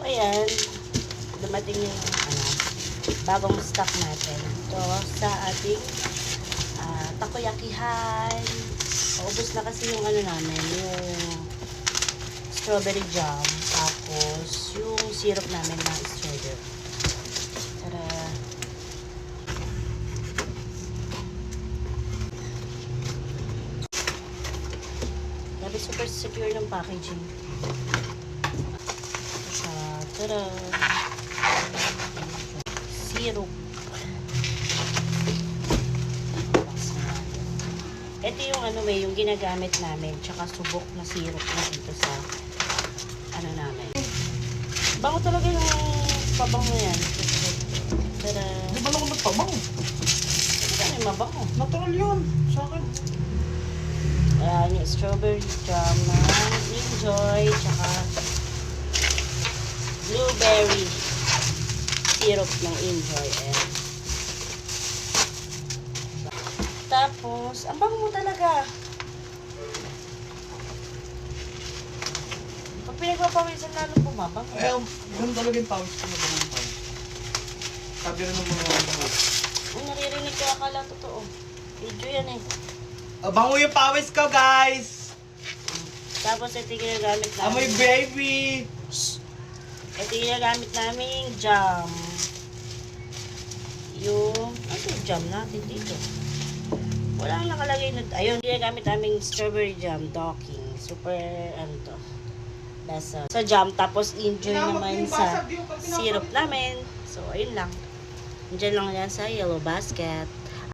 ayan, dumating yung bagong stock natin. Ito sa ating takoyakihan. Ubus na kasi yung namin, yung strawberry jam. Tapos, yung syrup namin na strawberry. Tara. Grabe, super secure ng packaging. Tara. Syrup. Ito yung yung ginagamit namin. Tsaka subok na syrup na dito sa namin. Bango talaga yung pabango yan. Tara. Di ba naman nagpabango? Ito na yung mabango. Natural yun. Sa akin. Ayan, yung strawberry jam na Enjoy. Tsaka blueberry syrup ng Enjoy. Ayan. Tapos, ang bango mo talaga. Pag pinagpapawisan lalo bumabang. Eh, ganun talaga yung pawis ko. Mabango yung pawis. Sabi rin ng mga Naririnig ko, akala totoo. Video yan eh. bango yung pawis ko, guys! Tapos ito yung ginagamit namin. Amoy baby! Ito yung ginagamit namin jam. Yung, yung jam natin dito? Wala nang nakalagay na, ayun, ginagamit namin strawberry jam, docking. Super, nasa sa jam, tapos enjoy naman sa syrup namin. So, ayun lang. Diyan lang yan sa yellow basket.